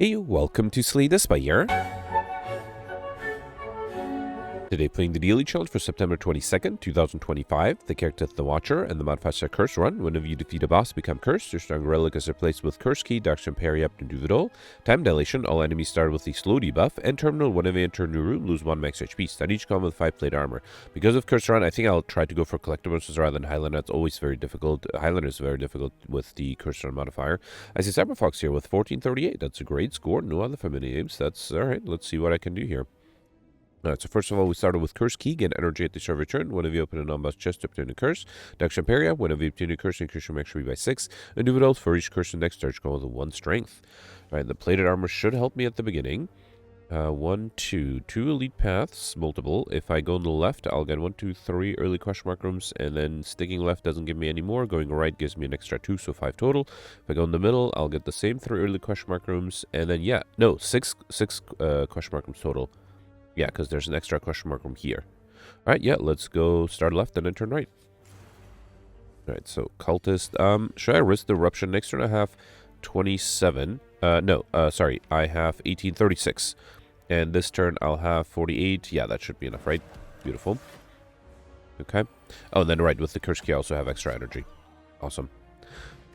Hey, welcome to Slay the Spire. Today playing the daily challenge for September 22nd, 2025. The character is the Watcher, and the modifiers are Curse Run. Whenever you defeat a boss, become cursed. Your strong relic is replaced with Curse Key, Darkstone Periapt, and Duvidal. Time Dilation, all enemies start with the slow debuff. And Terminal, whenever you enter a new room, lose 1 max HP. Start each come with 5 plate armor. Because of Curse Run, I think I'll try to go for collectibles rather than Highlander. It's always very difficult. Highlander is very difficult with the Curse Run modifier. I see Cyberfox here with 1438. That's a great score. No other familiar names. That's alright. Let's see what I can do here. Alright, so first of all, we started with Curse Key, get energy at the start of your turn. Whenever you open a non-boss chest to obtain a curse. Darkstone Periapt, whenever you obtain a curse, increase your max HP by 6. And do it all for each curse in next turn, go with 1 strength. Alright, the plated armor should help me at the beginning. 1, 2 elite paths, multiple. If I go on the left, I'll get 1, 2, 3 early question mark rooms, and then sticking left doesn't give me any more. Going right gives me an extra 2, so 5 total. If I go in the middle, I'll get the same 3 early question mark rooms, and then, 6 question mark rooms total. Yeah, because there's an extra question mark room here. Alright, yeah, let's go start left and then turn right. Alright, so Cultist. Should I risk the Eruption? Next turn I have 27. I have 1836. And this turn I'll have 48. Yeah, that should be enough, right? Beautiful. Okay. Oh, and then right, with the Curse Key I also have extra energy. Awesome.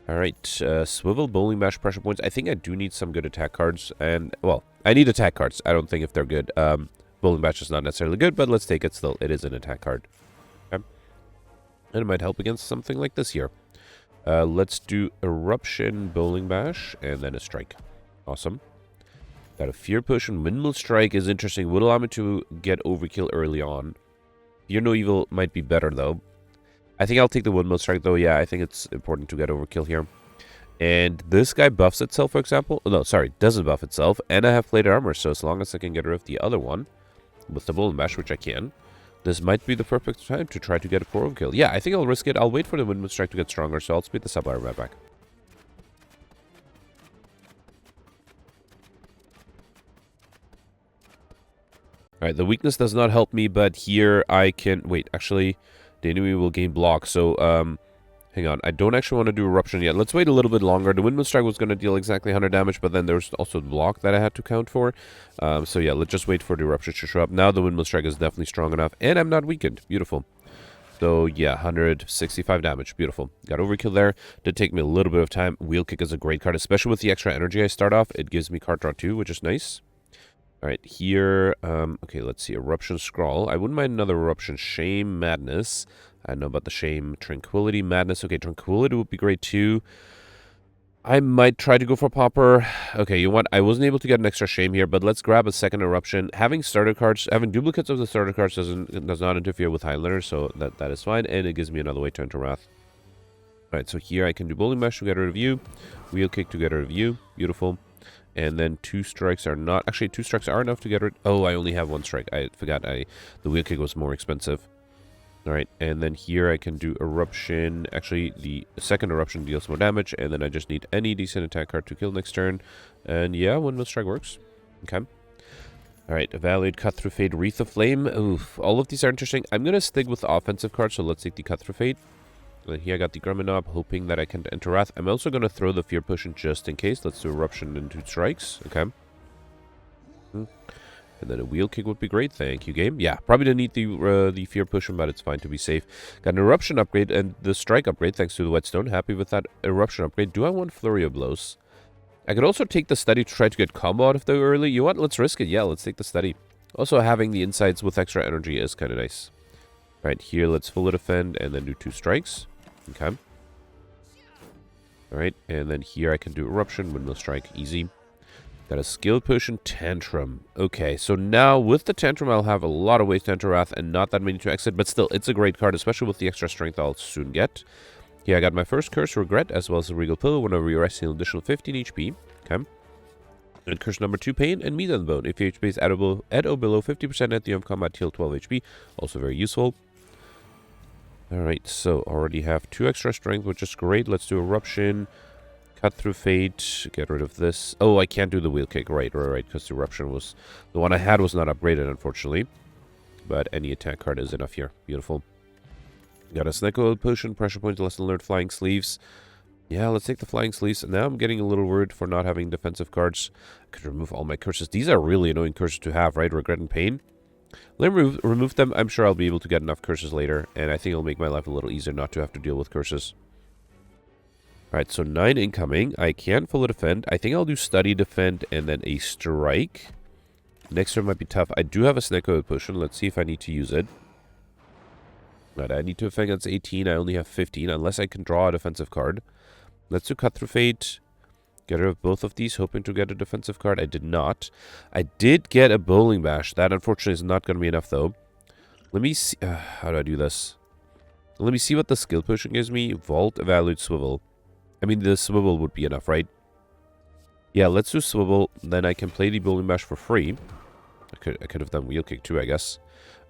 Alright, Swivel, Bowling Bash, Pressure Points. I think I do need some good attack cards. And, well, I need attack cards. I don't think if they're good. Bowling Bash is not necessarily good, but let's take it still. It is an attack card. Okay. And it might help against something like this here. Let's do Eruption, Bowling Bash, and then a Strike. Awesome. Got a Fear Potion. Minimal Strike is interesting. Would allow me to get Overkill early on. Fear No Evil might be better, though. I think I'll take the Windmill Strike, though. Yeah, I think it's important to get Overkill here. And this guy buffs itself, for example. No, sorry, doesn't buff itself. And I have plated armor, so as long as I can get rid of the other one with the Bowling Bash, which I can, this might be the perfect time to try to get a core overkill. Yeah, I think I'll risk it. I'll wait for the Windmill Strike to get stronger, so I'll speed the Sublime right back. Alright, the weakness does not help me, but here I can... Wait, actually, the enemy will gain block, so, hang on. I don't actually want to do Eruption yet. Let's wait a little bit longer. The Windmill Strike was going to deal exactly 100 damage, but then there's also the block that I had to count for. So yeah, let's just wait for the Eruption to show up. Now the Windmill Strike is definitely strong enough, and I'm not weakened. Beautiful. So yeah, 165 damage. Beautiful. Got Overkill there. Did take me a little bit of time. Wheel Kick is a great card, especially with the extra energy I start off. It gives me card draw too, which is nice. Alright, here, okay, let's see, Eruption Scrawl. I wouldn't mind another Eruption. Shame, Madness. I know about the Shame. Tranquility, Madness. Okay, Tranquility would be great too. I might try to go for Popper. Okay, you know what? I wasn't able to get an extra Shame here, but let's grab a second Eruption. Having starter cards, having duplicates of the starter cards does not interfere with Highlander, so that is fine, and it gives me another way to enter Wrath. Alright, so here I can do Bowling Bash to get rid of you. Wheel Kick to get rid of you. Beautiful. And then 2 strikes are not... Actually, 2 strikes are enough to get rid... Oh, I only have 1 strike. I forgot the Wheel Kick was more expensive. Alright, and then here I can do Eruption. Actually, the second Eruption deals more damage, and then I just need any decent attack card to kill next turn. And yeah, Windmill Strike works. Okay. Alright, Evaluate, Cut Through Fate, Wreath of Flame. Oof, all of these are interesting. I'm going to stick with the offensive cards, so let's take the Cut Through Fate. And here I got the Gremlin, hoping that I can enter Wrath. I'm also going to throw the Fear Potion just in case. Let's do Eruption and 2 strikes. Okay. And then a Wheel Kick would be great. Thank you, game. Yeah, probably didn't need the Fear Potion, but it's fine to be safe. Got an Eruption upgrade and the Strike upgrade thanks to the Whetstone. Happy with that Eruption upgrade. Do I want Flurry of Blows? I could also take the Study to try to get combo out of the early. You know what? Let's risk it. Yeah, let's take the Study. Also, having the Insights with extra energy is kind of nice. Right, here, let's fully defend and then do 2 strikes. Okay. Alright, and then here I can do Eruption, Windmill Strike, easy. Got a Skill Potion, Tantrum. Okay, so now with the Tantrum, I'll have a lot of ways to enter Wrath and not that many to exit, but still, it's a great card, especially with the extra strength I'll soon get. Here I got my first Curse, Regret, as well as the Regal Pillow. Whenever you're resting an additional 15 HP. Okay. And Curse number 2, Pain, and Meat on the Bone. If your HP is at or below 50% at the end of combat, heal 12 HP. Also very useful. Alright, so already have 2 extra strength, which is great. Let's do Eruption, Cut Through Fate, get rid of this. Oh, I can't do the Wheel Kick, right, because the Eruption was... The one I had was not upgraded, unfortunately. But any attack card is enough here. Beautiful. Got a Snecko Potion, Pressure Point, Lesson Learned, Flying Sleeves. Yeah, let's take the Flying Sleeves. And now I'm getting a little worried for not having defensive cards. I could remove all my curses. These are really annoying curses to have, right? Regret and Pain. Let me remove them. I'm sure I'll be able to get enough curses later. And I think it'll make my life a little easier not to have to deal with curses. Alright, so 9 incoming. I can fully defend. I think I'll do Study, Defend, and then a Strike. Next turn might be tough. I do have a Snake Oil Potion. Let's see if I need to use it. Right, I need to defend against 18. I only have 15, unless I can draw a defensive card. Let's do Cut Through Fate. Get rid of both of these, hoping to get a defensive card. I did not. I did get a Bowling Bash. That, unfortunately, is not going to be enough, though. Let me see... how do I do this? Let me see what the skill potion gives me. Vault, Evaluate, Swivel. I mean, the Swivel would be enough, right? Yeah, let's do Swivel. Then I can play the Bowling Bash for free. I could have done Wheel Kick, too, I guess.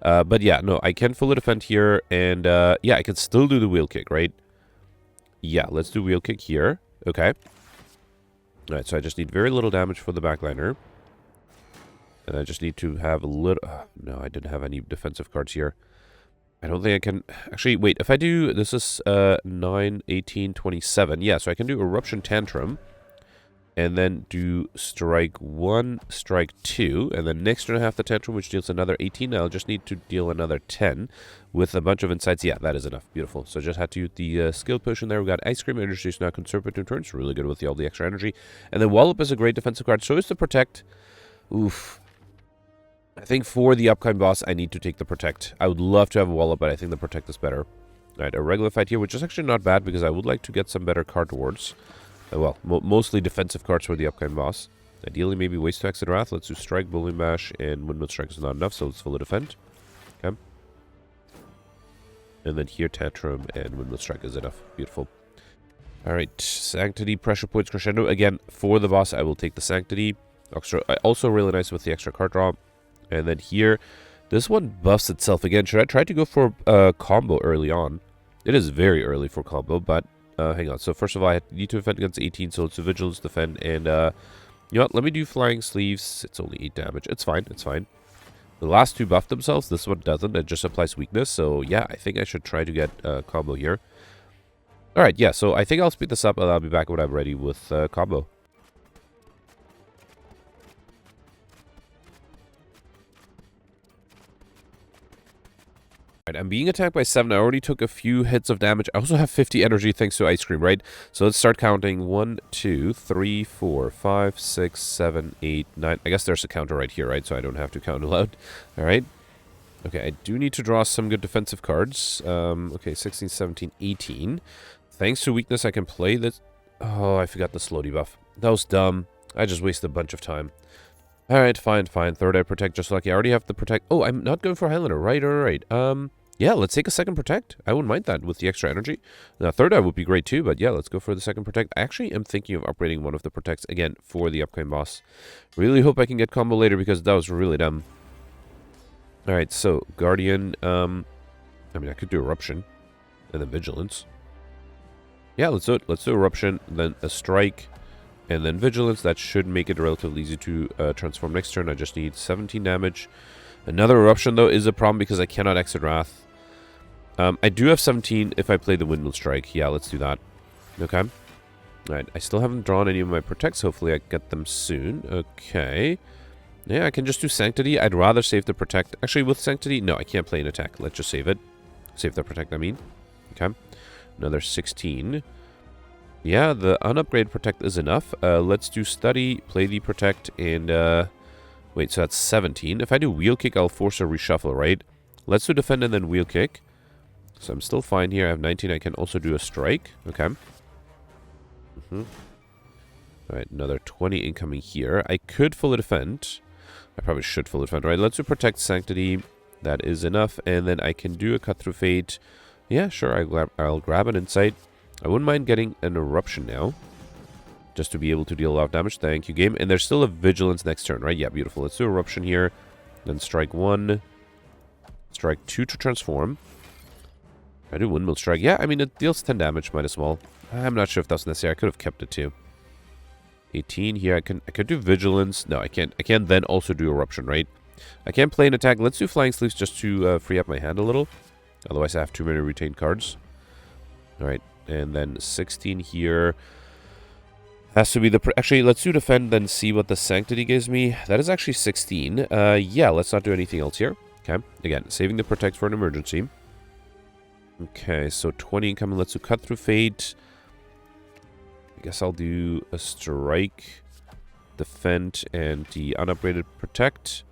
But yeah, no, I can fully defend here. And, yeah, I can still do the Wheel Kick, right? Yeah, let's do Wheel Kick here. Okay. Alright, so I just need very little damage for the backliner. And I just need to have a little... no, I didn't have any defensive cards here. I don't think I can... Actually, wait, if I do... This is 9, 18, 27. Yeah, so I can do Eruption Tantrum. And then do Strike 1, Strike 2. And then next turn I have the Tantrum, which deals another 18. I'll just need to deal another 10 with a bunch of insights. Yeah, that is enough. Beautiful. So just had to use the skill potion there. We got Ice Cream Energy, so now Conserve for 2 turns. Really good with all the extra energy. And then Wallop is a great defensive card. So is the Protect. Oof. I think for the upcoming boss, I need to take the Protect. I would love to have a Wallop, but I think the Protect is better. Alright, a regular fight here, which is actually not bad because I would like to get some better card rewards. Well, mostly defensive cards for the upcoming boss. Ideally, maybe Waste to Exit Wrath. Let's do Strike, Bowling Bash, and Windmill Strike is not enough, so let's fully defend. Okay. And then here, Tantrum and Windmill Strike is enough. Beautiful. Alright, Sanctity, Pressure Points, Crescendo. Again, for the boss, I will take the Sanctity. Also really nice with the extra card draw. And then here, this one buffs itself again. Should I try to go for a combo early on? It is very early for combo, but... hang on. So first of all, I need to defend against 18, so it's a Vigilance defend. And, you know what? Let me do Flying Sleeves. It's only 8 damage. It's fine. It's fine. The last two buff themselves. This one doesn't. It just applies weakness. So, yeah, I think I should try to get a combo here. Alright, yeah. So, I think I'll speed this up, and I'll be back when I'm ready with combo. I'm being attacked by 7. I already took a few hits of damage. I also have 50 energy thanks to Ice Cream, right? So let's start counting. 1, 2, 3, 4, 5, 6, 7, 8, 9. I guess there's a counter right here, right? So I don't have to count aloud. All right. Okay, I do need to draw some good defensive cards. Okay, 16, 17, 18. Thanks to weakness, I can play this. Oh, I forgot the slow debuff. That was dumb. I just wasted a bunch of time. Alright, fine. Third Eye Protect, just lucky. I already have the Protect. Oh, I'm not going for Highlander. Right. Yeah, let's take a second Protect. I wouldn't mind that with the extra energy. Now, Third Eye would be great too, but yeah, let's go for the second Protect. I actually am thinking of upgrading one of the Protects again for the upcoming boss. Really hope I can get combo later because that was really dumb. Alright, so Guardian, I mean, I could do Eruption and then Vigilance. Yeah, let's do it. Let's do Eruption, then a Strike, and then Vigilance. That should make it relatively easy to transform next turn. I just need 17 damage. Another Eruption, though, is a problem because I cannot Exit Wrath. I do have 17 if I play the Windmill Strike. Yeah, let's do that. Okay. Alright, I still haven't drawn any of my Protects. Hopefully I get them soon. Okay. Yeah, I can just do Sanctity. I'd rather save the Protect. Actually, with Sanctity, no, I can't play an attack. Let's just save it. Save the Protect, I mean. Okay. Another 16. Yeah, the unupgraded Protect is enough. Let's do Study, play the Protect, and... wait, so that's 17. If I do Wheel Kick, I'll force a reshuffle, right? Let's do Defend and then Wheel Kick. So I'm still fine here. I have 19. I can also do a Strike. Okay. Alright, another 20 incoming here. I could fully defend. I probably should fully defend. Alright, let's do Protect Sanctity. That is enough. And then I can do a Cut Through Fate. Yeah, sure. I'll grab an Insight. I wouldn't mind getting an Eruption now. Just to be able to deal a lot of damage. Thank you, game. And there's still a Vigilance next turn, right? Yeah, beautiful. Let's do Eruption here. Then Strike 1. Strike 2 to transform. I do Windmill Strike. Yeah, I mean, it deals 10 damage. Might as well. I'm not sure if that's necessary. I could have kept it too. 18 here. I could do Vigilance. No, I can't. I can then also do Eruption, right? I can't play an attack. Let's do Flying Sleeves just to free up my hand a little. Otherwise, I have too many retained cards. Alright. And then 16 here. Has to be the... Actually, let's do defend, then see what the sanctity gives me. That is actually 16. Yeah, let's not do anything else here. Okay. Again, saving the protect for an emergency. Okay, so 20 incoming lets you cut through fate. I guess I'll do a strike, defend, and the unupgraded protect.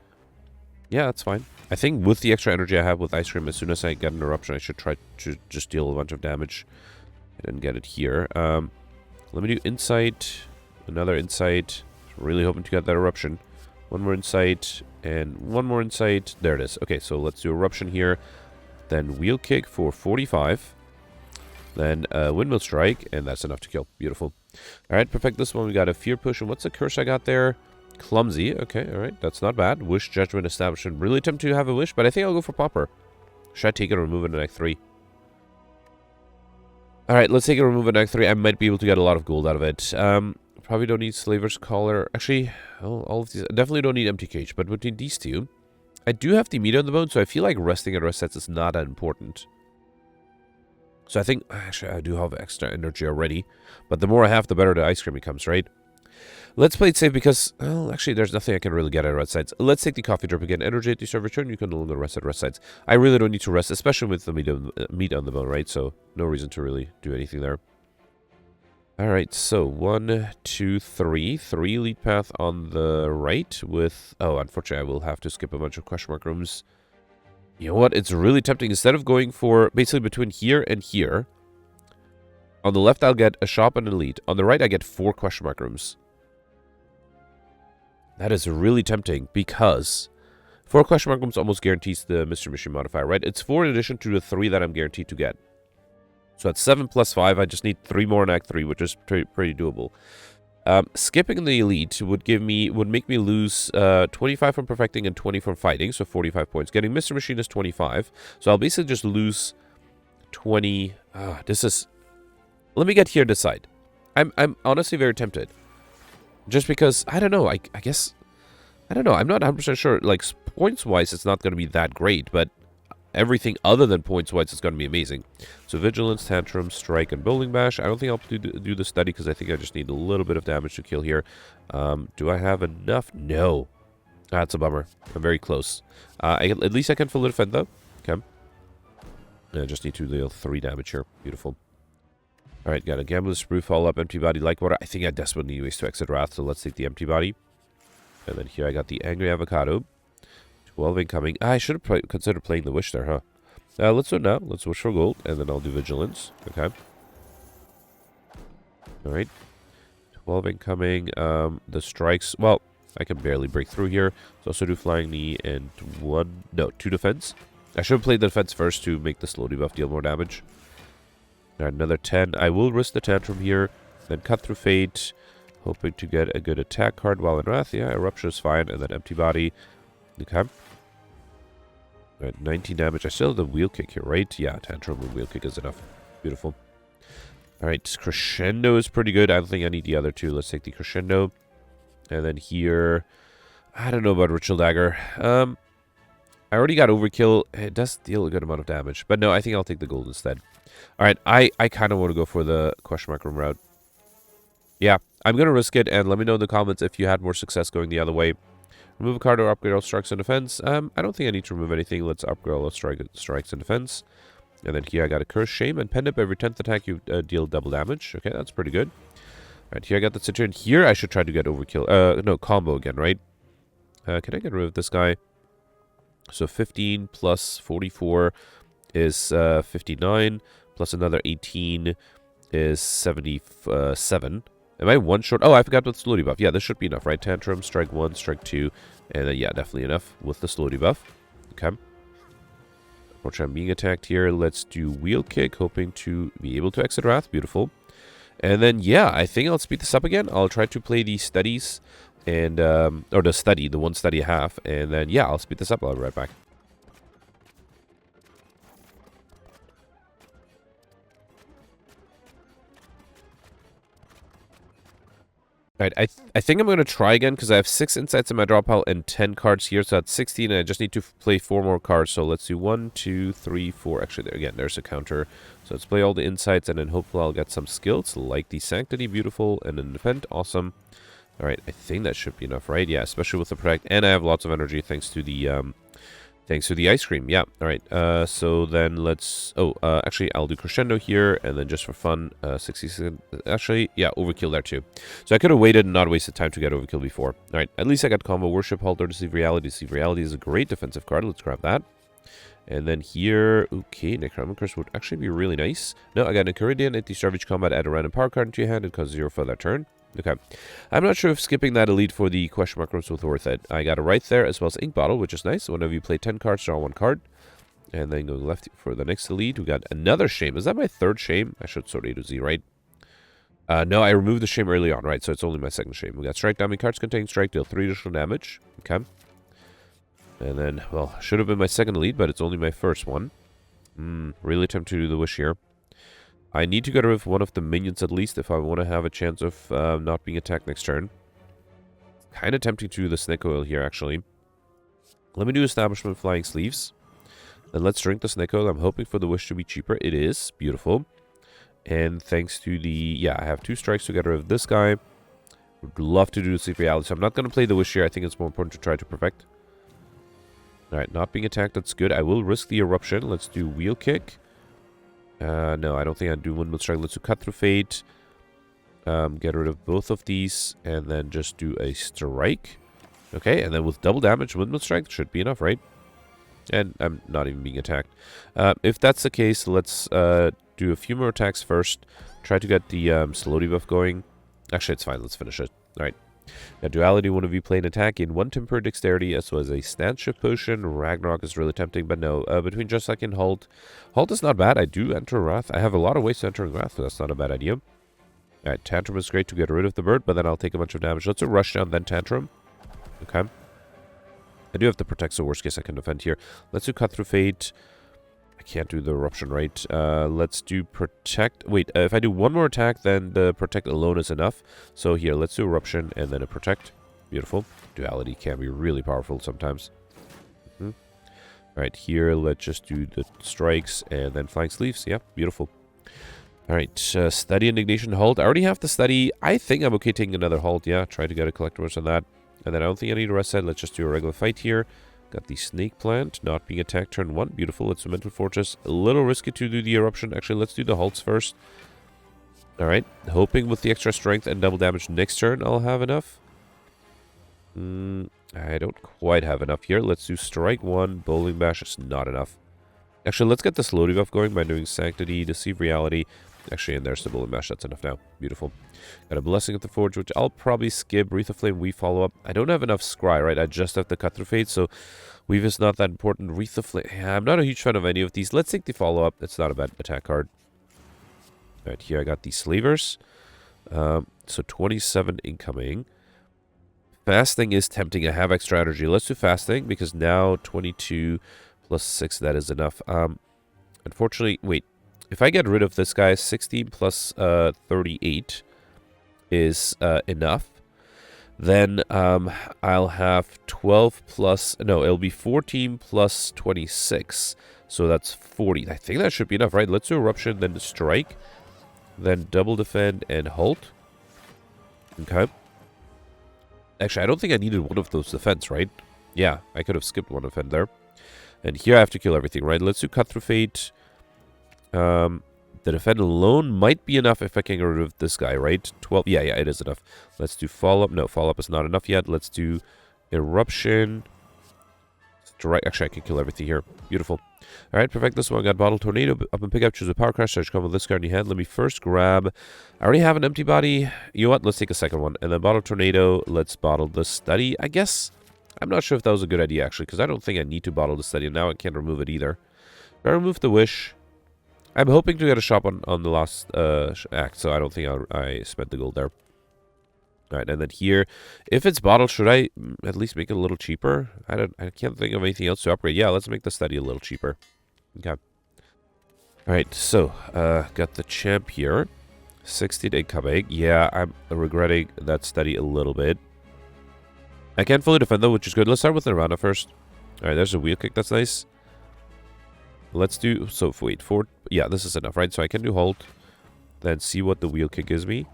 Yeah, that's fine. I think with the extra energy I have with Ice Cream, as soon as I get an eruption, I should try to just deal a bunch of damage. I didn't get it here. Let me do Insight, another Insight. Really hoping to get that eruption. One more Insight, and one more Insight. There it is. Okay, so let's do Eruption here. Then Wheel Kick for 45. Then Windmill Strike, and that's enough to kill. Beautiful. Alright, perfect. This one we got a Fear Push, and what's the curse I got there? Clumsy. Okay, alright. That's not bad. Wish, Judgment, Establishment. Really tempted to have a Wish, but I think I'll go for Popper. Should I take it or remove it in Act 3? Alright, let's take it or remove it in Act 3. I might be able to get a lot of gold out of it. Probably don't need Slaver's Collar. Actually, all of these... I definitely don't need Empty Cage, but between these two... I do have the meat on the bone, so I feel like resting at rest sets is not that important. So I think... Actually, I do have extra energy already. But the more I have, the better the Ice Cream becomes, right? Let's play it safe because... Well, actually, there's nothing I can really get at rest sites. Let's take the Coffee Drop again. Energy at the start of return, you can no longer rest at rest sites. I really don't need to rest, especially with the meat on the bone, right? So, no reason to really do anything there. Alright, so 1, 2, 3. 3 lead path on the right with... Oh, unfortunately, I will have to skip a bunch of question mark rooms. You know what? It's really tempting. Instead of going for basically between here and here, on the left, I'll get a shop and a lead. On the right, I get 4 question mark rooms. That is really tempting because 4 question mark rooms almost guarantees the Mystery Machine modifier, right? It's 4 in addition to the 3 that I'm guaranteed to get. So at 7 plus 5, I just need 3 more in Act 3, which is pretty doable. Skipping the elite would make me lose 25 from perfecting and 20 from fighting, so 45 points. Getting Mr. Machine is 25, so I'll basically just lose 20. This is... Let me get here to decide. I'm honestly very tempted. Just because, I don't know, I guess... I don't know, I'm not 100% sure. Like, points-wise, it's not going to be that great, but... Everything other than points-wise is going to be amazing. So Vigilance, Tantrum, Strike, and Bowling Bash. I don't think I'll do the study because I think I just need a little bit of damage to kill here. Do I have enough? No. That's a bummer. I'm very close. At least I can fully defend though. Okay. I just need to deal 3 damage here. Beautiful. Alright, got a Gambler's Sprue, Follow Up, Empty Body, Like Water. I think I desperately need ways to exit Wrath, so let's take the Empty Body. And then here I got the Angry Avocado. 12 incoming. I should have considered playing the Wish there, huh? Let's do it now. Let's wish for gold, and then I'll do Vigilance. Okay. Alright. 12 incoming. The strikes... Well, I can barely break through here. So also do Flying Knee and 2 defense. I should have played the defense first to make the slow debuff deal more damage. Alright, another 10. I will risk the Tantrum here. Then Cut Through Fate. Hoping to get a good attack card while in Wrath. Yeah, Eruption is fine. And then Empty Body. Okay. Alright, 19 damage. I still have the Wheel Kick here, right? Yeah, Tantrum and Wheel Kick is enough. Beautiful. Alright, Crescendo is pretty good. I don't think I need the other 2. Let's take the Crescendo. And then here... I don't know about Ritual Dagger. I already got Overkill. It does deal a good amount of damage. But no, I think I'll take the gold instead. Alright, I kind of want to go for the question mark room route. Yeah, I'm going to risk it. And let me know in the comments if you had more success going the other way. Remove a card or upgrade all strikes and defense. I don't think I need to remove anything. Let's upgrade all strikes and defense. And then here I got a Curse, Shame, and Pen Up. Every 10th attack you deal double damage. Okay, that's pretty good. Alright, here I got the Citrine. Here I should try to get Overkill. No, combo again, right? Can I get rid of this guy? So 15 plus 44 is 59. Plus another 18 is 77. Am I one short? Oh, I forgot with slow debuff. Yeah, this should be enough, right? Tantrum, strike 1, strike 2. And then, yeah, definitely enough with the slow debuff. Okay. Unfortunately, I'm being attacked here. Let's do Wheel Kick, hoping to be able to exit Wrath. Beautiful. And then, yeah, I think I'll speed this up again. I'll try to play the studies and, or the one study I have. And then, yeah, I'll speed this up. I'll be right back. All right, I think I'm going to try again because I have 6 insights in my draw pile and 10 cards here, so that's 16, and I just need to play 4 more cards. So let's do 1, 2, 3, 4. Actually, there again, there's a counter. So let's play all the insights, and then hopefully I'll get some skills like the Sanctity, beautiful, and then Defend, awesome. All right, I think that should be enough, right? Yeah, especially with the Protect, and I have lots of energy thanks to the ice cream. Yeah. All right. So then let's. Oh, actually, I'll do crescendo here, and then just for fun, 60 seconds. Actually, yeah, overkill there too. So I could have waited and not wasted time to get overkill before. All right. At least I got combo worship halter, deceive reality. Deceive reality is a great defensive card. Let's grab that. And then here, okay, Necromancer's would actually be really nice. No, I got Necaridian. At the start of each combat, add a random power card into your hand. It costs 0 for that turn. Okay. I'm not sure if skipping that elite for the question mark was worth it. I got a right there as well as ink bottle, which is nice. Whenever you play 10 cards, draw 1 card. And then going left for the next elite, we got another shame. Is that my 3rd shame? I should sort A to Z, right? No, I removed the shame early on, right? So it's only my 2nd shame. We got strike damage cards contain strike, deal 3 additional damage. Okay. And then, well, should have been my 2nd elite, but it's only my 1st one. Really tempted to do the wish here. I need to get rid of one of the minions at least if I want to have a chance of not being attacked next turn. Kind of tempting to do the snake oil here, actually. Let me do Establishment Flying Sleeves. Then let's drink the snake oil. I'm hoping for the wish to be cheaper. It is. Beautiful. And thanks to the... Yeah, I have 2 strikes to get rid of this guy. Would love to do the Sleep Reality. So I'm not going to play the wish here. I think it's more important to try to perfect. Alright, not being attacked. That's good. I will risk the Eruption. Let's do Wheel Kick. No, I don't think I'd do Windmill Strike. Let's do Cut Through Fate. Get rid of both of these. And then just do a Strike. Okay, and then with double damage, Windmill Strike should be enough, right? And I'm not even being attacked. If that's the case, let's do a few more attacks first. Try to get the slow debuff going. Actually, it's fine. Let's finish it. Alright. Now, Duality, one of you play an attack in 1 temporary dexterity, as well as a stance shift potion. Ragnarok is really tempting, but no. Between Just Like and Halt. Halt is not bad. I do enter Wrath. I have a lot of ways to enter Wrath, so that's not a bad idea. Alright, Tantrum is great to get rid of the bird, but then I'll take a bunch of damage. Let's do Rush Down, then Tantrum. Okay. I do have to protect, so worst case I can defend here. Let's do Cut Through Fate. I can't do the Eruption, right? Let's do Protect. Wait, if I do one more attack, then the Protect alone is enough. So here, let's do Eruption and then a Protect. Beautiful. Duality can be really powerful sometimes. Alright, here, let's just do the Strikes and then Flying Sleeves. Yeah, beautiful. Alright, Study, Indignation, Halt. I already have the Study. I think I'm okay taking another Halt. Yeah, try to get a Collector's on that. And then I don't think I need a rest set. Let's just do a regular fight here. Got the Snake Plant, not being attacked, turn 1. Beautiful. Let's do Mental Fortress. A little risky to do the Eruption. Actually, let's do the Halts first. Alright. Hoping with the extra strength and double damage next turn I'll have enough. I don't quite have enough here. Let's do Strike 1. Bowling Bash is not enough. Actually, let's get the slow debuff going by doing Sanctity, Deceive Reality. Actually, and there's the Bowling Bash. That's enough now. Beautiful. Got a Blessing of the Forge, which I'll probably skip. Wreath of Flame, Weave follow up. I don't have enough Scry, right? I just have the Cut Through Fate, so Weave is not that important. Wreath of Flame, yeah, I'm not a huge fan of any of these. Let's take the follow up. It's not a bad attack card. Alright, here I got the Slavers. So 27 incoming. Fasting is tempting. I have extra energy. Let's do Fasting, because now 22 plus 6, that is enough. Unfortunately, wait. If I get rid of this guy, 16 plus 38 is enough. Then I'll have 12 plus... No, it'll be 14 plus 26. So that's 40. I think that should be enough, right? Let's do Eruption, then Strike. Then Double Defend and Halt. Okay. Actually, I don't think I needed one of those defense, right? Yeah, I could have skipped one defend there. And here I have to kill everything, right? Let's do Cut Through Fate. The defend alone might be enough if I can get rid of this guy, right? 12. Yeah, it is enough. Let's do Follow-Up. No, Follow-Up is not enough yet. Let's do Eruption. Strike. Actually, I can kill everything here. Beautiful. All right, perfect. This one got Bottle Tornado. Up and pick up. Choose a Power Crash. Search come with this card in your hand. Let me first grab... I already have an empty body. You know what? Let's take a second one. And then Bottle Tornado. Let's bottle the Study. I guess... I'm not sure if that was a good idea, actually, because I don't think I need to bottle the Study. And now I can't remove it either. If I remove the Wish... I'm hoping to get a shop on the last act, so I don't think I spent the gold there. Alright, and then here, if it's bottled, should I at least make it a little cheaper? I can't think of anything else to upgrade. Yeah, let's make the Study a little cheaper. Okay. Alright, so, got the champ here. 16 incoming. Yeah, I'm regretting that study a little bit. I can fully defend though, which is good. Let's start with Nirvana first. Alright, there's a wheel kick. That's nice. Let's do... So, wait. Yeah, this is enough, right? So I can do halt. Then see what the wheel kick gives me.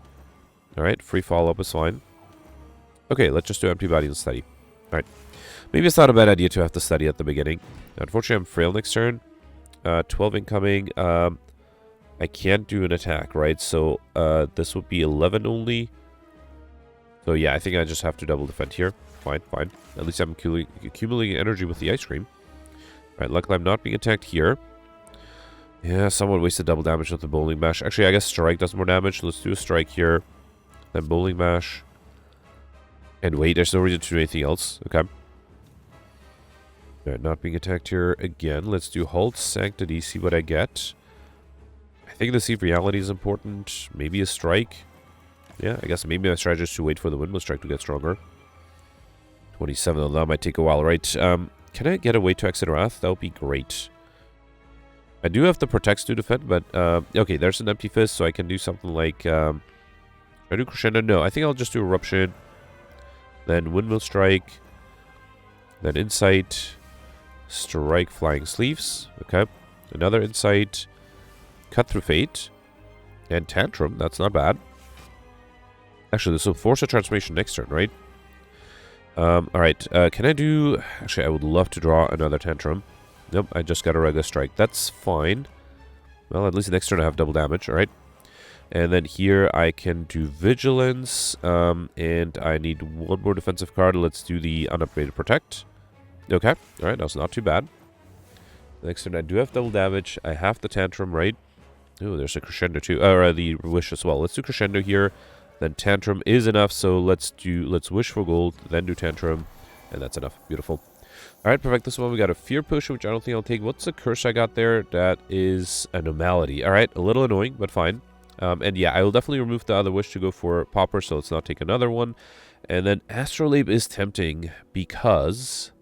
Alright, free follow-up is fine. Okay, let's just do empty body and study. Alright. Maybe it's not a bad idea to have to study at the beginning. Unfortunately, I'm frail next turn. 12 incoming. I can't do an attack, right? So this would be 11 only. So yeah, I think I just have to double defend here. Fine, fine. At least I'm accumulating energy with the ice cream. Alright, luckily I'm not being attacked here. Yeah, somewhat wasted double damage with the bowling bash. Actually, I guess strike does more damage. Let's do a strike here. Then bowling bash. And wait, there's no reason to do anything else. Okay. Alright, not being attacked here again. Let's do halt, sanctity, see what I get. I think the Seed Reality is important. Maybe a strike. Yeah, I guess maybe my strategy is to wait for the Windmill Strike to get stronger. 27, although that might take a while, right? Can I get a way to exit Wrath? That would be great. I do have the Protects to defend, but... okay, there's an Empty Fist, so I can do something like... should I do Crescendo? No, I think I'll just do Eruption. Then Windmill Strike. Then Insight. Strike Flying Sleeves. Okay. Another Insight. Cut Through Fate. And Tantrum. That's not bad. Actually, this will force a transformation next turn, right? Alright. Can I do... Actually, I would love to draw another Tantrum. Nope, I just got a regular strike. That's fine. Well, at least next turn I have double damage. Alright. And then here I can do Vigilance. And I need one more defensive card. Let's do the unupgraded Protect. Okay. Alright, that's not too bad. Next turn I do have double damage. I have the Tantrum, right? Oh, there's a Crescendo too. Or the Wish as well. Let's do Crescendo here. Then Tantrum is enough, so let's Wish for gold, then do Tantrum, and that's enough. Beautiful. Alright, perfect. This one we got a Fear Potion, which I don't think I'll take. What's the curse I got there? That is Anomaly. Alright, a little annoying, but fine. And yeah, I will definitely remove the other Wish to go for Pauper, so let's not take another one. And then Astrolabe is tempting because...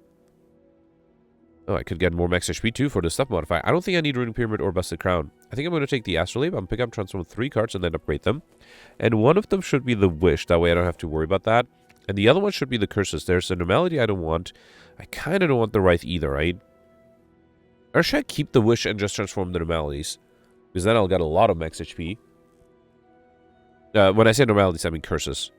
Oh, I could get more max HP too for the stuff modifier. I don't think I need Runic Pyramid or Busted Crown. I think I'm going to take the Astrolabe. I'm pick up transform 3 cards and then upgrade them. And one of them should be the Wish. That way I don't have to worry about that. And the other one should be the Curses. There's a Normality I don't want. I kind of don't want the Wraith either, right? Or should I keep the Wish and just transform the Normalities? Because then I'll get a lot of max HP. When I say Normalities, I mean Curses.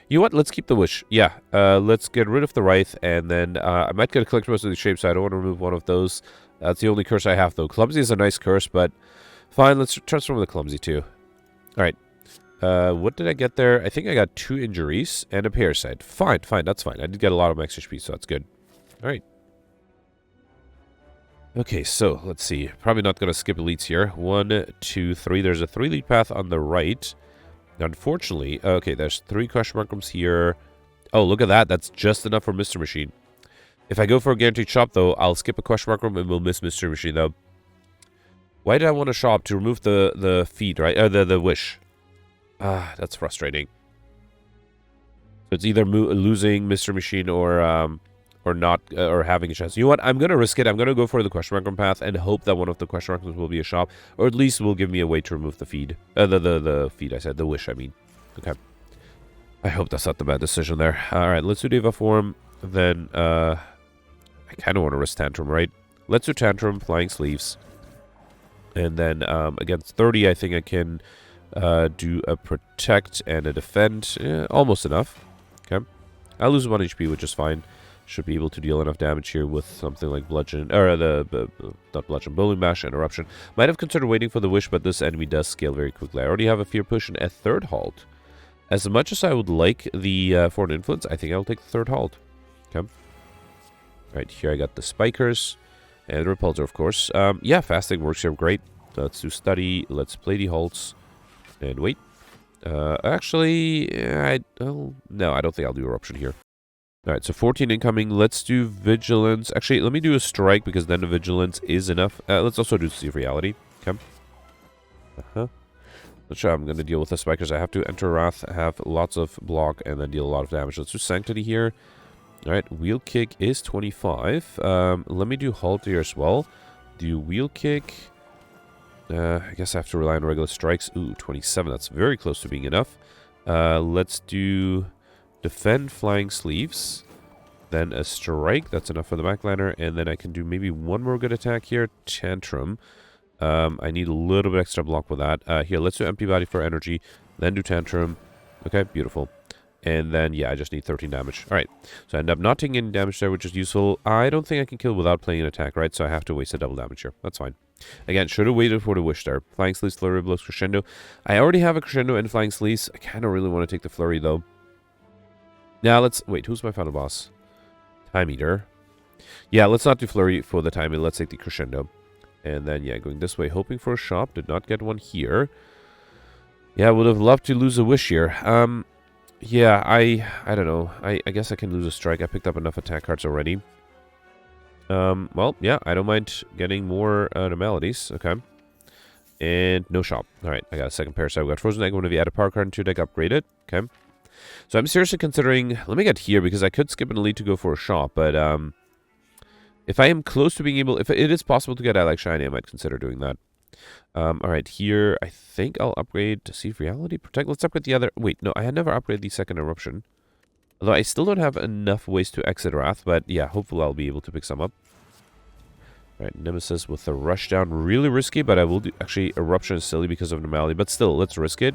You know what? Let's keep the Wish. Yeah, let's get rid of the Wraith, and then I might get a collect most of the shapes, so I don't want to remove one of those. That's the only curse I have, though. Clumsy is a nice curse, but fine, let's transform the Clumsy, too. Alright. What did I get there? I think I got 2 injuries and a Parasite. Fine, fine, that's fine. I did get a lot of max HP, so that's good. Alright. Okay, so, let's see. Probably not going to skip elites here. 1, 2, 3. There's a 3 lead path on the right. Unfortunately, okay, there's 3 question mark rooms here. Oh, look at that. That's just enough for Mr. Machine. If I go for a guaranteed shop, though, I'll skip a question mark room and we'll miss Mr. Machine, though. Why did I want a shop? To remove the feed, right? The wish. Ah, that's frustrating. So it's either losing Mr. Machine or not, or having a chance. You know what? I'm going to risk it. I'm going to go for the question mark room path and hope that one of the question mark rooms will be a shop, or at least will give me a way to remove the feed. The feed, I said. The wish, I mean. Okay. I hope that's not the bad decision there. Alright, let's do Deva Form. Then, I kind of want to risk Tantrum, right? Let's do Tantrum, Flying Sleeves. And then, against 30, I think I can do a Protect and a Defend. Almost enough. Okay. I'll lose 1 HP, which is fine. Should be able to deal enough damage here with something like Bludgeon, or not Bludgeon, Bowling Bash and Eruption. Might have considered waiting for the Wish, but this enemy does scale very quickly. I already have a Fear Potion at 3rd halt. As much as I would like the Foreign Influence, I think I'll take the 3rd halt. Okay. Alright, here I got the Spikers. And the Repulsor, of course. Yeah, Fasting works here great. Let's do Study. Let's play the halts. And wait. Actually, no, I don't think I'll do Eruption here. Alright, so 14 incoming. Let's do Vigilance. Actually, let me do a Strike, because then the Vigilance is enough. Let's also do Seed Reality. Okay. Not sure I'm going to deal with the Spikers. I have to enter Wrath, have lots of block, and then deal a lot of damage. Let's do Sanctity here. Alright, Wheel Kick is 25. Let me do Halt here as well. Do Wheel Kick. I guess I have to rely on regular strikes. Ooh, 27. That's very close to being enough. Let's do defend flying sleeves. Then a strike. That's enough for the backliner. And then I can do maybe one more good attack here. Tantrum. I need a little bit extra block with that. Here, let's do empty body for energy. Then do tantrum. Okay, beautiful. And then, yeah, I just need 13 damage. All right. So I end up not taking any damage there, which is useful. I don't think I can kill without playing an attack, right? So I have to waste a double damage here. That's fine. Again, should have waited for the wish there. Flying Sleeves, Flurry Blows, Crescendo. I already have a Crescendo and Flying Sleeves. I kind of really want to take the Flurry, though. Now, let's... Wait, who's my final boss? Time Eater. Yeah, let's not do Flurry for the Time Eater. Let's take the Crescendo. And then, yeah, going this way, hoping for a shop. Did not get one here. Yeah, would have loved to lose a wish here. Yeah, I don't know. I guess I can lose a strike. I picked up enough attack cards already. Well, yeah, I don't mind getting more anomalies. Okay. And no shop. Alright, I got a second Parasite. We got Frozen Egg. One of you add a power card into your deck, upgrade it. Okay. So I'm seriously considering... Let me get here, because I could skip an elite to go for a shop, but, if I am close to being able... If it is possible to get Alex Shiny, I might consider doing that. Alright, here, I think I'll upgrade to see if Reality Protect. Let's upgrade the other... Wait, no, I had never upgraded the second Eruption. Although I still don't have enough ways to exit Wrath, but yeah, hopefully I'll be able to pick some up. Alright, Nemesis with the Rushdown. Really risky, but I will do... Actually, Eruption is silly because of Normality, but still, let's risk it.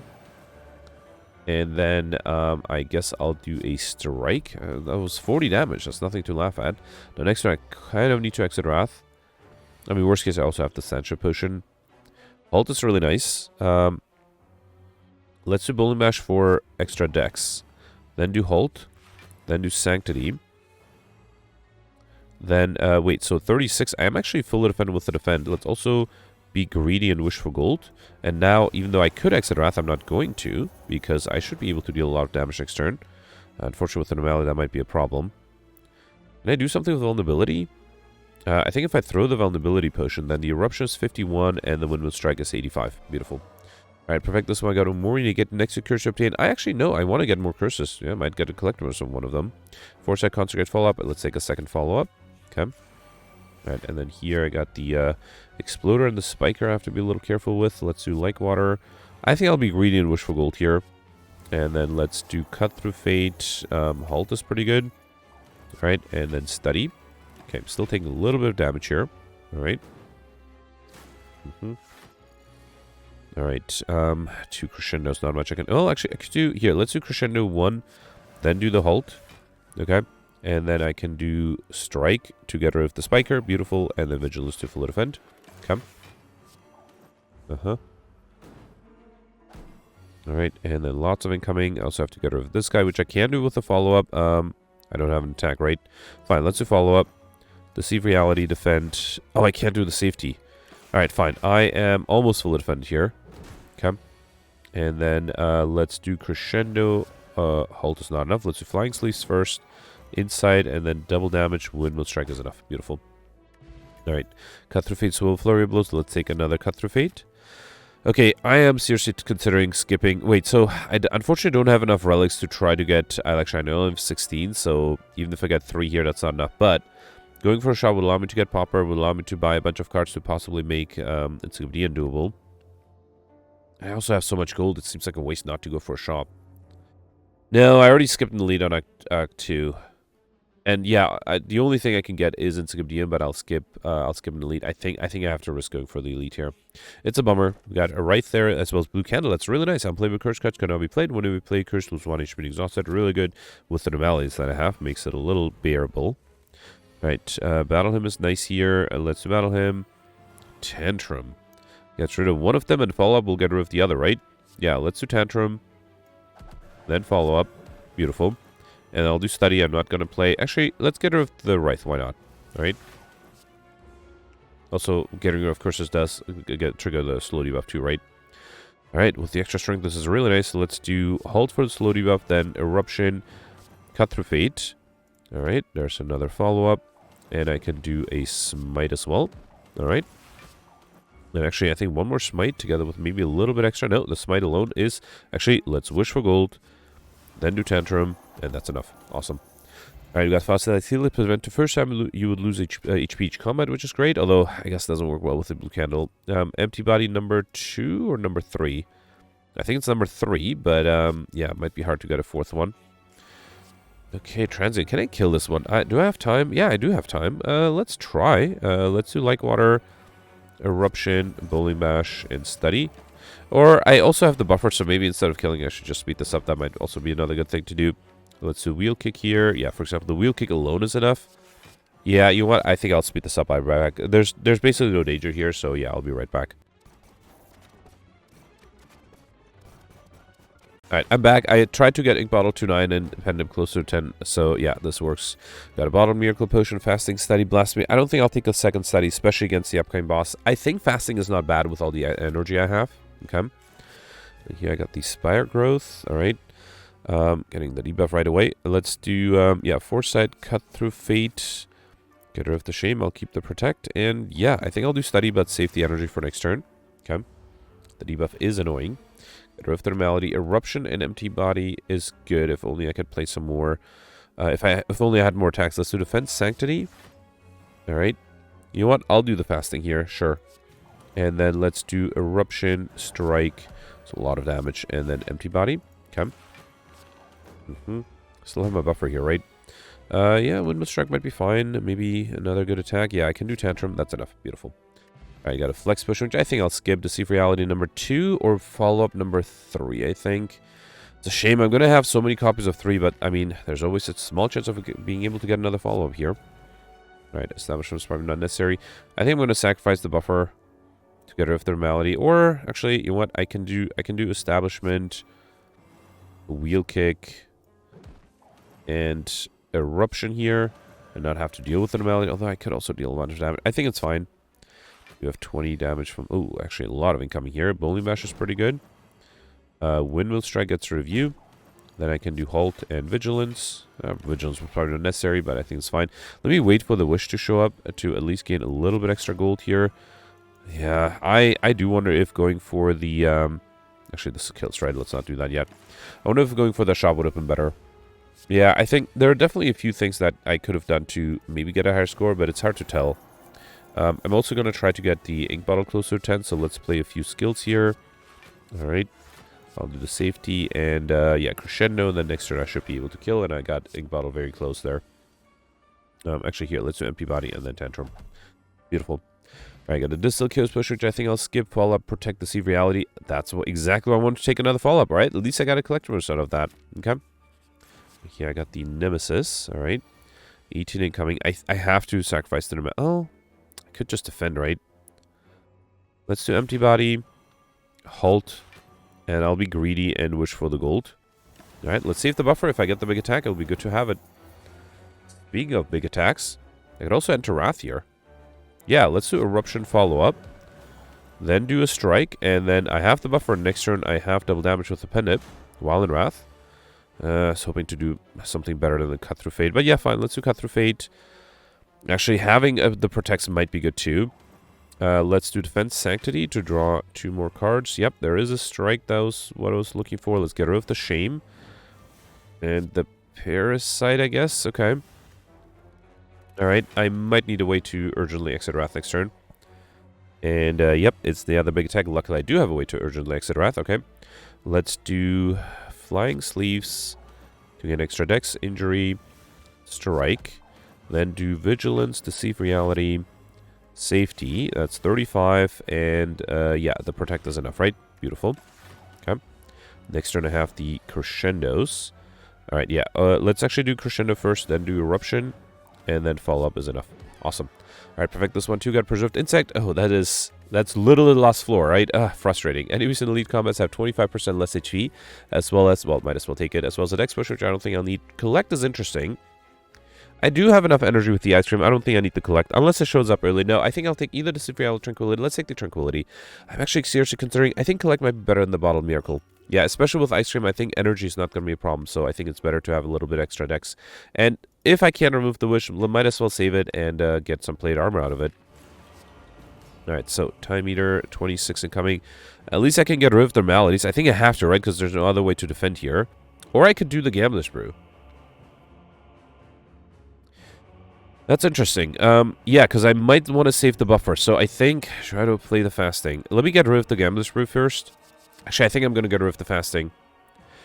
And then, I guess I'll do a Strike. That was 40 damage. That's nothing to laugh at. The next turn, I kind of need to exit Wrath. I mean, worst case, I also have the Sancho Potion. Halt is really nice. Let's do Bowling Bash for extra dex. Then do Halt. Then do Sanctity. Then, wait, so 36. I am actually fully defended with the defend. Let's also be greedy and wish for gold. And now, even though I could exit Wrath, I'm not going to, because I should be able to deal a lot of damage next turn. Unfortunately, with an anomaly, that might be a problem. Can I do something with vulnerability? I think if I throw the vulnerability potion, then the Eruption is 51 and the Windmill Strike is 85. Beautiful. Alright, perfect. This one I got a Mori to get next to curse to obtain. I actually know I want to get more curses. Yeah, I might get a collectibles from one of them. Foresight, Consecrate, Follow-Up. Let's take a second follow-up. Okay. Alright, and then here I got the Exploder and the Spiker I have to be a little careful with. Let's do Like Water. I think I'll be greedy and wish for gold here. And then let's do Cut Through Fate. Halt is pretty good. Alright, and then Study. Okay, I'm still taking a little bit of damage here. Alright. Alright, 2 Crescendos, not much I can... Oh, actually, I could do... Here, let's do Crescendo 1, then do the Halt. Okay. And then I can do Strike to get rid of the Spiker. Beautiful. And then Vigilance to fully defend. Okay. Alright, and then lots of incoming. I also have to get rid of this guy, which I can do with the follow-up. I don't have an attack, right? Fine, let's do follow-up. Deceive Reality, defend. Oh, I can't do the safety. Alright, fine. I am almost fully defended here. Okay. And then let's do Crescendo. Halt is not enough. Let's do Flying Sleeves first. Inside, and then double damage. Windmill Strike is enough. Beautiful. Alright. Cut Through Fate, Swivel Flurry of Blows. Let's take another Cut Through Fate. Okay, I am seriously considering skipping. Wait, so I unfortunately don't have enough relics to try to get Alex Shiny. I only have 16, so even if I get 3 here, that's not enough. But going for a shot would allow me to get Popper, would allow me to buy a bunch of cards to possibly make Encyclopedia doable. I also have so much gold, it seems like a waste not to go for a shop. No, I already skipped in the lead on Act 2. And yeah, the only thing I can get is Encyclopedia, but I'll skip an elite. I think I have to risk going for the elite here. It's a bummer. We got a Wraith there as well as Blue Candle. That's really nice. Unplayable Curse cards can now be played. When we play Curse, lose 1 HP exhausted. Really good with the anomalies that I have. Makes it a little bearable. Right, Battle Him is nice here. Let's battle him. Tantrum. Gets rid of one of them, and follow-up will get rid of the other, right? Yeah, let's do Tantrum. Then follow-up. Beautiful. And I'll do Study. I'm not going to play... Actually, let's get rid of the Wraith. Why not? Alright. Also, getting rid of Curses does trigger the slow debuff too, right? Alright, with the extra strength, this is really nice. So let's do Halt for the slow debuff, then Eruption, Cut Through Fate. Alright, there's another follow-up. And I can do a Smite as well. Alright. And actually, I think one more Smite together with maybe a little bit extra. No, the Smite alone is... Actually, let's wish for gold. Then do Tantrum. And that's enough. Awesome. Alright, we got Fossilized Heal. Prevent the first time you would lose HP each combat, which is great, although I guess it doesn't work well with the blue candle. Empty body number 2 or number 3? I think it's number 3, but yeah, it might be hard to get a 4th one. Okay, Transient. Can I kill this one? Do I have time? Yeah, I do have time. Let's try. Let's do Like Water, Eruption, Bowling Bash, and Study. Or I also have the buffer, so maybe instead of killing, I should just speed this up. That might also be another good thing to do. Let's do Wheel Kick here. Yeah, for example, the Wheel Kick alone is enough. Yeah, you know what? I think I'll speed this up. I'll be right back. There's basically no danger here, so yeah, I'll be right back. Alright, I'm back. I tried to get Ink Bottle to 9 and Pendant closer to 10, so yeah, this works. Got a Bottle, Miracle Potion, Fasting, Study, Blasphemy. I don't think I'll take a second Study, especially against the upcoming boss. I think Fasting is not bad with all the energy I have. Okay. And here I got the Spire Growth. Alright. Getting the debuff right away. Let's do, yeah, Foresight, Cut Through Fate. Get rid of the Shame. I'll keep the Protect. And yeah, I think I'll do Study, but save the energy for next turn. Okay. The debuff is annoying. Get rid of the Normality. Eruption and Empty Body is good. If only I could play some more. If only I had more attacks. Let's do Defense, Sanctity. Alright. You know what? I'll do the Fasting here. Sure. And then let's do Eruption, Strike. So a lot of damage. And then Empty Body. Okay. Still have my buffer here, right? Yeah, Windmill Strike might be fine. Maybe another good attack. Yeah, I can do Tantrum. That's enough. Beautiful. Alright, got a Flex Push, which I think I'll skip. Deceive Reality number 2 or follow-up number 3, I think. It's a shame. I'm going to have so many copies of 3, but, I mean, there's always a small chance of being able to get another follow-up here. Alright, Establishment is probably not necessary. I think I'm going to sacrifice the buffer to get rid of the Normality. Or, actually, you know what? I can do Establishment, Wheel Kick, and Eruption here, and not have to deal with the Normality, although I could also deal a bunch of damage. I think it's fine. You have 20 damage from... Oh, actually a lot of incoming here. Bowling Bash is pretty good. Windmill Strike gets rid of you. Then I can do Halt and Vigilance. Vigilance was probably not necessary, but I think it's fine. Let me wait for the Wish to show up to at least gain a little bit extra gold here. Yeah, I do wonder if going for the... Actually, this kills, right? Let's not do that yet. I wonder if going for the shop would have been better. Yeah, I think there are definitely a few things that I could have done to maybe get a higher score, but it's hard to tell. I'm also going to try to get the Ink Bottle closer to 10, so let's play a few skills here. Alright. I'll do the Safety and, yeah, Crescendo, and then next turn I should be able to kill, and I got Ink Bottle very close there. Actually, here, let's do Empty Body and then Tantrum. Beautiful. Alright, got the Distill Chaos Push, which I think I'll skip. Follow-up, Protect, Deceive Reality. That's exactly what I want to take another follow-up, right? At least I got a collectible out of that. Okay. Here I got the Nemesis. Alright. 18 incoming. I have to sacrifice the Nemesis. Oh, I could just defend, right? Let's do Empty Body. Halt. And I'll be greedy and wish for the gold. Alright, let's save the buffer. If I get the big attack, it'll be good to have it. Speaking of big attacks, I could also enter Wrath here. Yeah, let's do Eruption follow-up. Then do a Strike. And then I have the buffer. Next turn, I have double damage with the Pendant while in Wrath. I was hoping to do something better than the Cut Through Fate. But yeah, fine. Let's do Cut Through Fate. Actually, having the Protects might be good too. Let's do Defense Sanctity to draw 2 more cards. Yep, there is a Strike. That was what I was looking for. Let's get rid of the Shame. And the Parasite, I guess. Okay. Alright, I might need a way to urgently exit Wrath next turn. And, yep, it's the other big attack. Luckily, I do have a way to urgently exit Wrath. Okay. Let's do Flying Sleeves to get extra dex, Injury, Strike. Then do Vigilance, Deceive Reality, Safety. That's 35. And, yeah, the Protect is enough, right? Beautiful. Okay. Next turn, I have the Crescendos. Alright, yeah. Let's actually do Crescendo first, then do Eruption. And then follow-up is enough. Awesome. Alright, perfect. This one too got Preserved Insect. Oh, that's literally the last floor, right? Frustrating. Enemies in elite combats have 25% less HP, as well as, well, might as well take it, as well as a dex push, which I don't think I'll need. Collect is interesting. I do have enough energy with the Ice Cream. I don't think I need to collect, unless it shows up early. No, I think I'll take either the Deceive or Tranquility. Let's take the Tranquility. I'm actually seriously considering, I think Collect might be better than the Bottle Miracle. Yeah, especially with Ice Cream, I think energy is not going to be a problem, so I think it's better to have a little bit extra dex. And if I can remove the Wish, might as well save it and get some plate armor out of it. Alright, so Time Eater, 26 incoming. At least I can get rid of the Maladies. I think I have to, right? Because there's no other way to defend here. Or I could do the Gambler's Brew. That's interesting. Yeah, because I might want to save the buffer. So I think, try to play the fasting. Let me get rid of the Gambler's Brew first. Actually, I think I'm going to get rid of the fasting.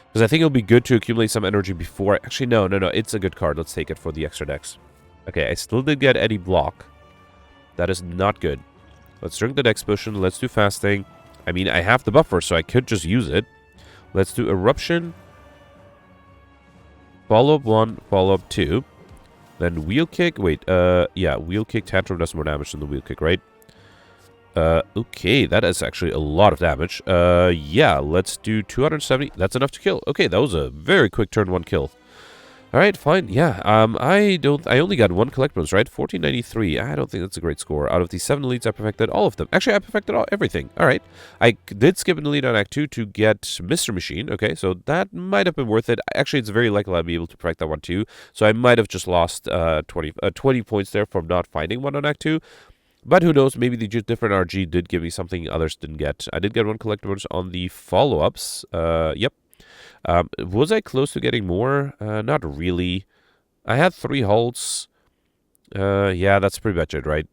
Because I think it'll be good to accumulate some energy before... Actually, no. It's a good card. Let's take it for the extra decks. Okay, I still did get Eddie Block. That is not good. Let's drink the Dex Potion. Let's do fasting. I mean, I have the buffer, so I could just use it. Let's do Eruption. Follow-up 1, follow-up 2. Then Wheel Kick. Wait, yeah, Wheel Kick. Tantrum does more damage than the Wheel Kick, right? Okay, that is actually a lot of damage. Yeah, let's do 270. That's enough to kill. Okay, that was a very quick turn 1 kill. Alright, fine, yeah. I only got 1 collect bonus, right? 1493. I don't think that's a great score. Out of the 7 elites, I perfected all of them. Actually, I perfected everything. Alright. I did skip an elite on Act 2 to get Mr. Machine. Okay, so that might have been worth it. Actually, it's very likely I'll be able to perfect that one too. So I might have just lost 20 points there from not finding one on Act 2. But who knows, maybe the different RG did give me something others didn't get. I did get 1 collect bonus on the follow-ups. Yep. Was I close to getting more? Not really. I had 3 halts. Yeah, that's pretty much it, right?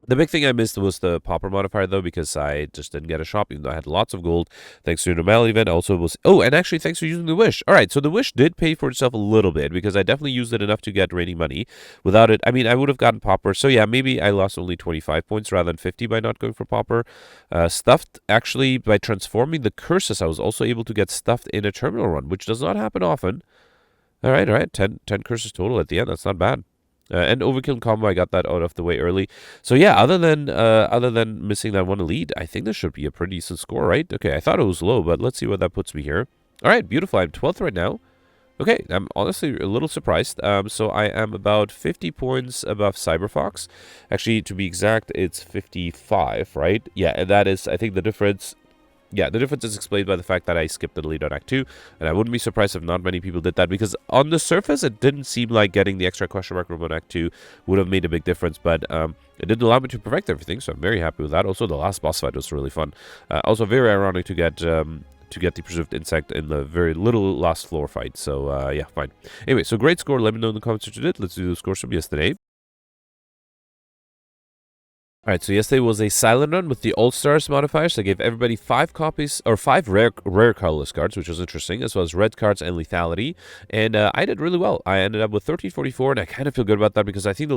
The big thing I missed was the Pauper modifier, though, because I just didn't get a shop, even though I had lots of gold, thanks to a normality event. Also, was... Oh, and actually, thanks for using the Wish. All right, so the Wish did pay for itself a little bit, because I definitely used it enough to get raining money. Without it, I mean, I would have gotten Pauper. So, yeah, maybe I lost only 25 points rather than 50 by not going for Pauper. Stuffed, actually, by transforming the curses, I was also able to get stuffed in a terminal run, which does not happen often. All right, 10 curses total at the end. That's not bad. And overkill combo, I got that out of the way early. So yeah, other than missing that 1 elite, I think this should be a pretty decent score, right? Okay, I thought it was low, but let's see what that puts me here. All right, beautiful. I'm 12th right now. Okay, I'm honestly a little surprised. So I am about 50 points above Cyberfox. Actually, to be exact, it's 55, right? Yeah, and that is, I think, the difference. Yeah, the difference is explained by the fact that I skipped the lead on Act 2, and I wouldn't be surprised if not many people did that, because on the surface, it didn't seem like getting the extra question mark room on Act 2 would have made a big difference, but it did allow me to perfect everything, so I'm very happy with that. Also, the last boss fight was really fun. Also, very ironic to get the Preserved Insect in the very little last floor fight, so yeah, fine. Anyway, so great score. Let me know in the comments what you did. Let's do the scores from yesterday. Alright, so yesterday was a silent run with the All-Stars modifiers. I gave everybody 5 copies, or 5 rare colorless cards, which was interesting, as well as red cards and lethality. And I did really well. I ended up with 1344, and I kind of feel good about that because I think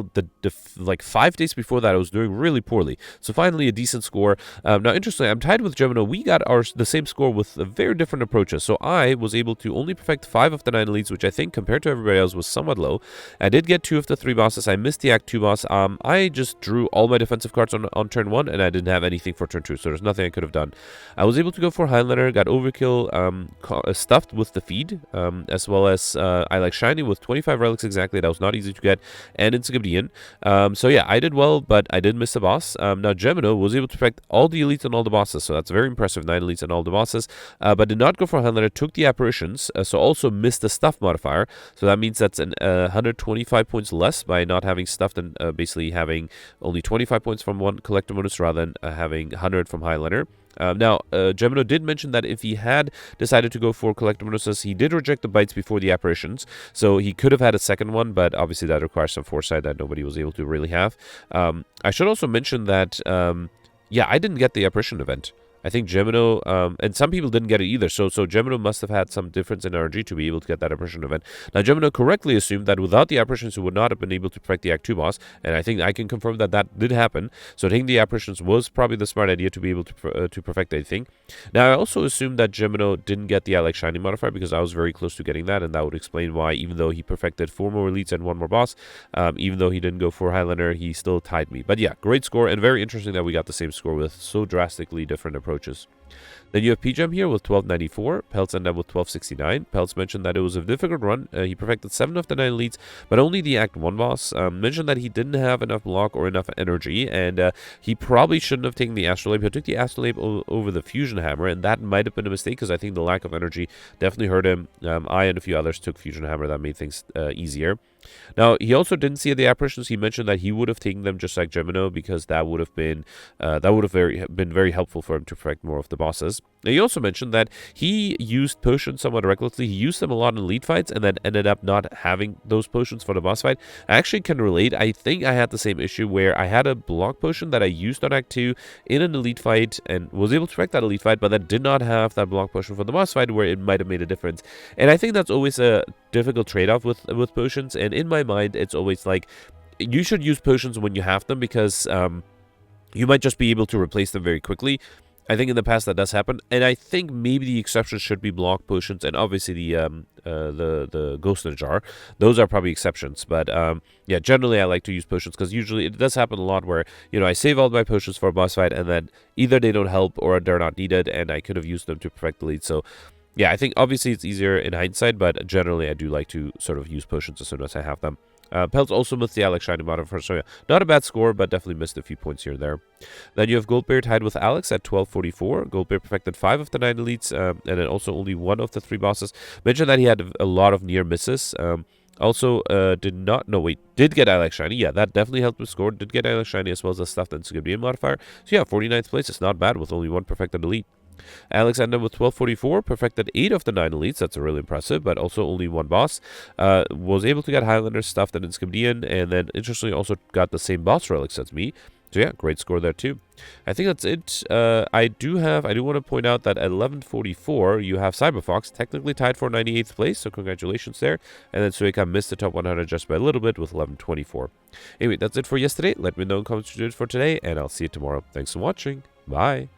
like 5 days before that, I was doing really poorly. So finally, a decent score. Now, interestingly, I'm tied with Gemino. We got the same score with very different approaches. So I was able to only perfect 5 of the 9 elites, which I think, compared to everybody else, was somewhat low. I did get 2 of the 3 bosses. I missed the Act 2 boss. I just drew all my defensive cards on turn 1, and I didn't have anything for turn 2, so there's nothing I could have done. I was able to go for Highlander, got overkill, stuffed with the feed, as well as I like Shiny with 25 relics exactly. That was not easy to get, and Encyclopedian. So yeah, I did well, but I did miss the boss. Now Gemino was able to perfect all the elites and all the bosses, so that's very impressive, 9 elites and all the bosses, but did not go for Highlander, took the apparitions, so also missed the stuff modifier, so that means that's 125 points less by not having stuffed and basically having only 25 points from one collector bonus rather than having 100 from Highlander. Now, Gemino did mention that if he had decided to go for collector bonuses, he did reject the bites before the apparitions, so he could have had a second one, but obviously that requires some foresight that nobody was able to really have. I should also mention that, yeah, I didn't get the apparition event. I think Gemino, and some people didn't get it either, so Gemino must have had some difference in RNG to be able to get that apparition event. Now, Gemino correctly assumed that without the apparitions, he would not have been able to perfect the Act 2 boss, and I think I can confirm that that did happen, so taking the apparitions was probably the smart idea to be able to perfect anything. Now, I also assumed that Gemino didn't get the I Like Shiny modifier, because I was very close to getting that, and that would explain why, even though he perfected 4 more elites and 1 more boss, even though he didn't go for Highlander, he still tied me. But yeah, great score, and very interesting that we got the same score with so drastically different approaches. Then you have PJam here with 1294. Peltz ended up with 1269. Peltz mentioned that it was a difficult run. He perfected 7 of the 9 elites, but only the Act 1 boss. Mentioned that he didn't have enough block or enough energy, and he probably shouldn't have taken the Astrolabe. He took the Astrolabe over the Fusion Hammer, and that might have been a mistake because I think the lack of energy definitely hurt him. I and a few others took Fusion Hammer. That made things easier. Now, he also didn't see the apparitions. He mentioned that he would have taken them just like Gemino because that would have been very helpful for him to perfect more of the bosses. Now, he also mentioned that he used potions somewhat recklessly. He used them a lot in elite fights and then ended up not having those potions for the boss fight. I actually can relate. I think I had the same issue where I had a block potion that I used on Act 2 in an elite fight and was able to wreck that elite fight, but then did not have that block potion for the boss fight where it might have made a difference. And I think that's always a difficult trade-off with potions. And in my mind, it's always like, you should use potions when you have them because you might just be able to replace them very quickly. I think in the past that does happen, and I think maybe the exceptions should be block potions and obviously the ghost in a jar. Those are probably exceptions, but yeah, generally I like to use potions because usually it does happen a lot where, you know, I save all my potions for a boss fight and then either they don't help or they're not needed, and I could have used them to perfect the lead. So yeah, I think obviously it's easier in hindsight, but generally I do like to sort of use potions as soon as I have them. Peltz also missed the Alex Shiny modifier, so yeah, not a bad score, but definitely missed a few points here and there. Then you have Goldbear tied with Alex at 1244. Goldbear perfected 5 of the 9 elites, and then also only 1 of the 3 bosses. Mentioned that he had a lot of near misses. Did get Alex Shiny. Yeah, that definitely helped with score. Did get Alex Shiny as well as the stuffed Encyclopedia modifier. So yeah, 49th place is not bad with only 1 perfected elite. Alex ended with 1244, perfected 8 of the 9 elites. That's really impressive, but also only 1 boss. Was able to get Highlander, Stuffed, and Inscomdian, and then interestingly also got the same boss relics as me. So yeah, great score there too. I think that's it. I do want to point out that at 1144, you have Cyberfox technically tied for 98th place, so congratulations there. And then Suika missed the top 100 just by a little bit with 1124. Anyway, that's it for yesterday. Let me know in the comments what you did for today, and I'll see you tomorrow. Thanks for watching. Bye.